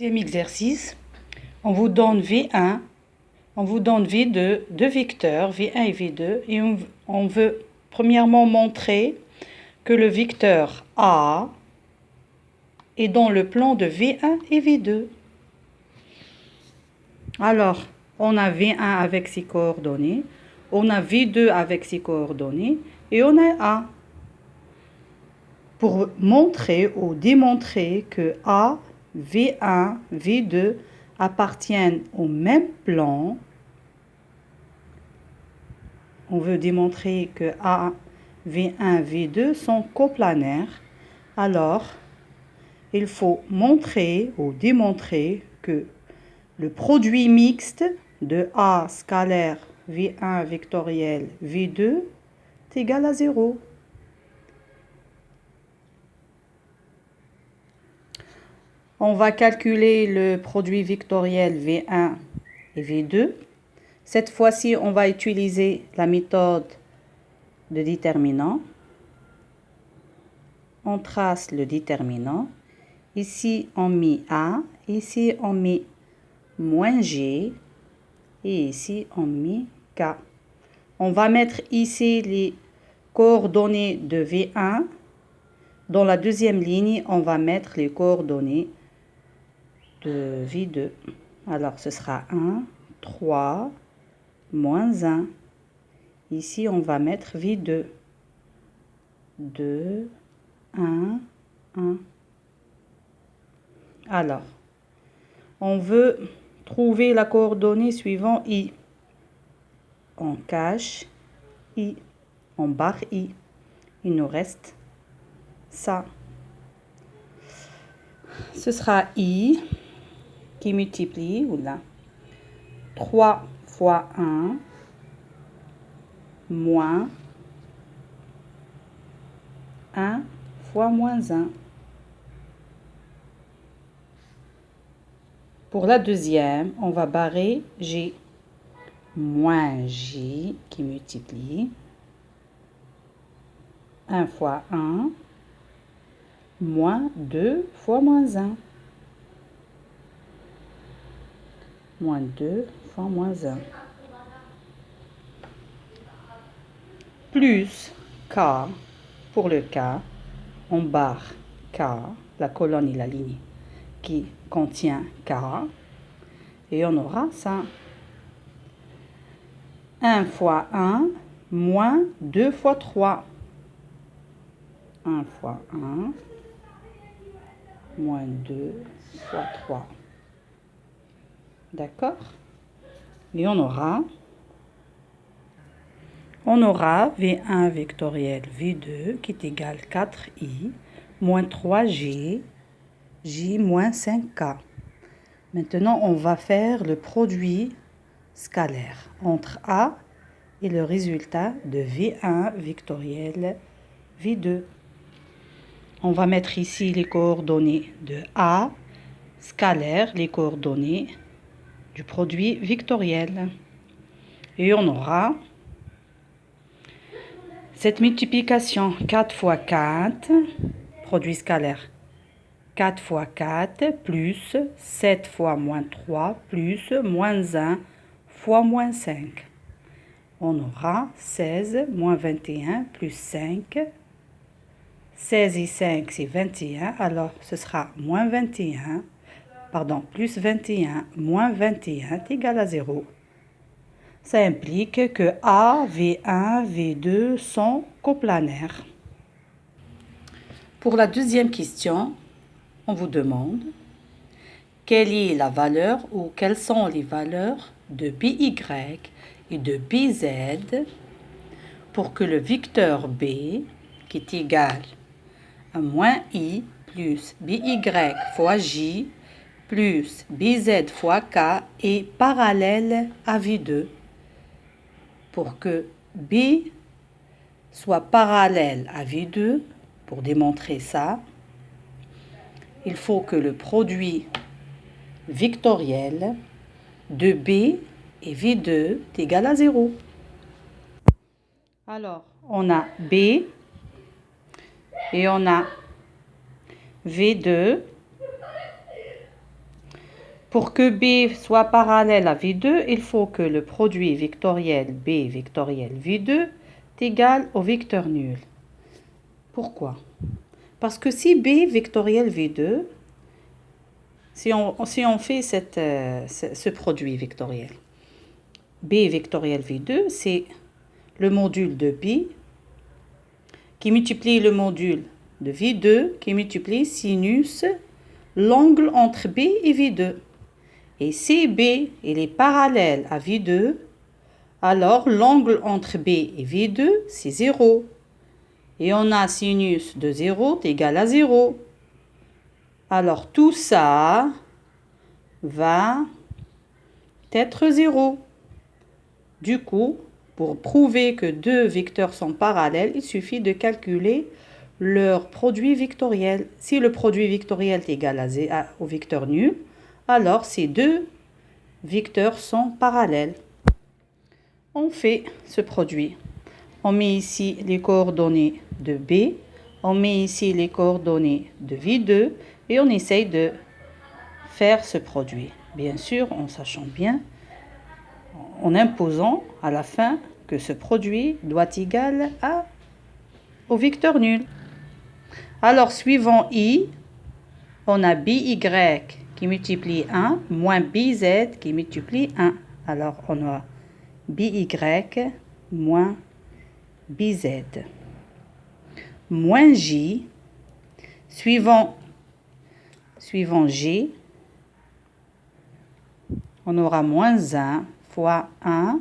Deuxième exercice, on vous donne V1, on vous donne V2, deux vecteurs, V1 et V2, et on veut premièrement montrer que le vecteur A est dans le plan de V1 et V2. Alors, on a V1 avec ses coordonnées, on a V2 avec ses coordonnées, et on a A. Pour montrer ou démontrer que A, V1, V2 appartiennent au même plan, on veut démontrer que A, V1, V2 sont coplanaires, alors il faut montrer ou démontrer que le produit mixte de A scalaire V1 vectoriel V2 est égal à 0. On va calculer le produit vectoriel V1 et V2. Cette fois-ci, on va utiliser la méthode de déterminant. On trace le déterminant. Ici, on met A. Ici, on met moins G. Et ici, on met K. On va mettre ici les coordonnées de V1. Dans la deuxième ligne, on va mettre les coordonnées de V2. Alors, ce sera 1, 3, moins 1. Ici, on va mettre V2. 2, 1, 1. Alors, on veut trouver la coordonnée suivant I. On cache I. On barre I. Il nous reste ça. Ce sera I qui multiplie, oula, 3 fois 1 moins 1 fois moins 1. Pour la deuxième, on va barrer G. Moins J qui multiplie 1 fois 1 moins 2 fois moins 1. Moins 2 fois moins 1. Plus K. Pour le K, on barre K, la colonne et la ligne qui contient K. Et on aura ça. 1 fois 1 moins 2 fois 3. 1 fois 1 moins 2 fois 3. D'accord? Et on aura V1 vectoriel V2 qui est égal à 4i moins 3g, j moins 5k. Maintenant, on va faire le produit scalaire entre A et le résultat de V1 vectoriel V2. On va mettre ici les coordonnées de A scalaire, les coordonnées du produit vectoriel. Et on aura cette multiplication 4 fois 4, produit scalaire, 4 fois 4 plus 7 fois moins 3 plus moins 1 fois moins 5. On aura 16 moins 21 plus 5. 16 et 5, c'est 21. Alors, ce sera moins 21. Pardon, plus 21 moins 21 est égal à 0. Ça implique que A, V1, V2 sont coplanaires. Pour la deuxième question, on vous demande quelle est la valeur ou quelles sont les valeurs de BY et de BZ pour que le vecteur B, qui est égal à moins I plus BY fois J plus BZ fois K est parallèle à V2. Pour que B soit parallèle à V2, pour démontrer ça, il faut que le produit vectoriel de B et V2 est égal à 0. Alors, on a B et on a V2. Pour que B soit parallèle à V2, il faut que le produit vectoriel B vectoriel V2 est égal au vecteur nul. Pourquoi? Parce que si B vectoriel V2, si on fait ce produit vectoriel, B vectoriel V2, c'est le module de B qui multiplie le module de V2 qui multiplie sinus l'angle entre B et V2. Et si B il est parallèle à V2, alors l'angle entre B et V2 c'est 0. Et on a sinus de 0 égale à 0. Alors tout ça va être 0. Du coup, pour prouver que deux vecteurs sont parallèles, il suffit de calculer leur produit vectoriel. Si le produit vectoriel est égal au vecteur nul, alors ces deux vecteurs sont parallèles. On fait ce produit. On met ici les coordonnées de B, on met ici les coordonnées de V2 et on essaye de faire ce produit. Bien sûr, en sachant bien, en imposant à la fin que ce produit doit être égal au vecteur nul. Alors, suivant I, on a BY qui multiplie 1 moins BZ qui multiplie 1. Alors, on a BY moins BZ. Moins J, suivant G, on aura moins 1 fois 1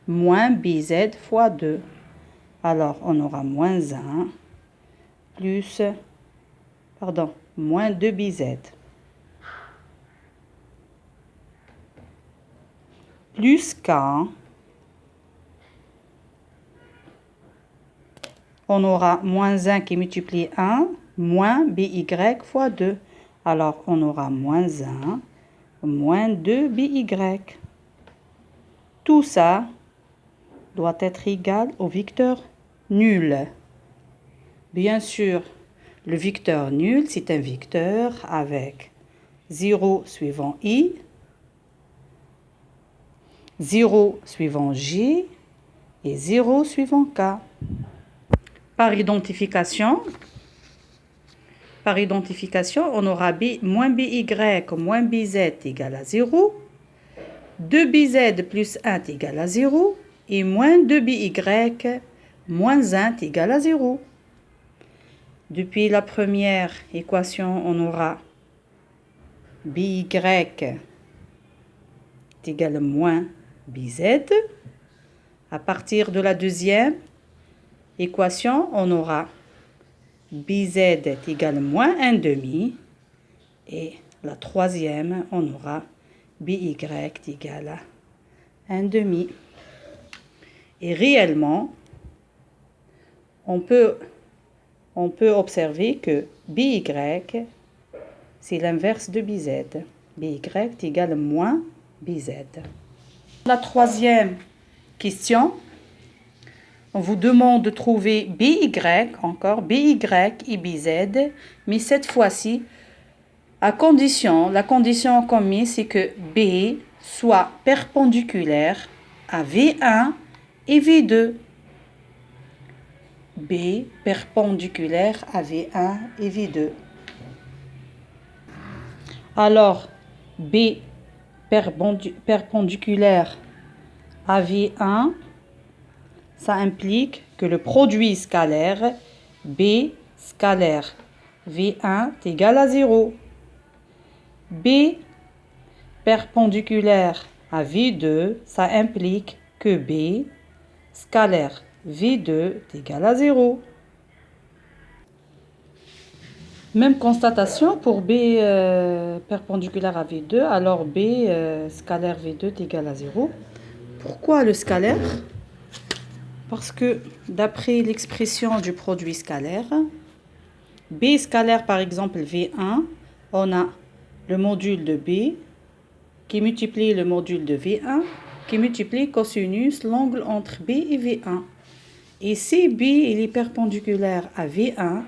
moins BZ fois 2. Alors, on aura moins 1 plus, moins 2BZ. Plus K, on aura moins 1 qui multiplie 1, moins BY fois 2. Alors, on aura moins 1, moins 2 BY. Tout ça doit être égal au vecteur nul. Bien sûr, le vecteur nul, c'est un vecteur avec 0 suivant I, 0 suivant J et 0 suivant K. Par identification, on aura moins BY moins BZ égale à 0, 2BZ plus 1 est égal à 0 et moins 2BY moins 1 est égal à 0. Depuis la première équation, on aura BY est égal à moins BZ. À partir de la deuxième équation, on aura BZ est égal à moins 1 demi. Et la troisième, on aura BY est égal à 1 demi. Et réellement, on peut observer que BY, c'est l'inverse de BZ. BY est égal à moins BZ. La troisième question, on vous demande de trouver BY, encore BY et BZ, mais cette fois-ci, la condition qu'on met, c'est que B soit perpendiculaire à V1 et V2. B perpendiculaire à V1 et V2. Alors, B perpendiculaire à V1, ça implique que le produit scalaire B scalaire V1 est égal à 0. B perpendiculaire à V2, ça implique que B scalaire V2 est égal à 0. Même constatation pour B perpendiculaire à V2, alors B scalaire V2 est égal à 0. Pourquoi le scalaire? Parce que d'après l'expression du produit scalaire, B scalaire par exemple V1, on a le module de B qui multiplie le module de V1 qui multiplie cosinus l'angle entre B et V1. Et si B il est perpendiculaire à V1,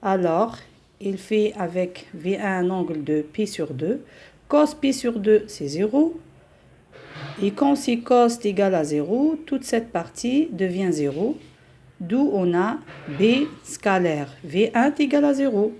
alors il fait avec V1 un angle de π sur 2. Cos pi sur 2, c'est 0. Et quand si cos est égal à 0, toute cette partie devient 0. D'où on a B scalaire. V1 est égal à 0.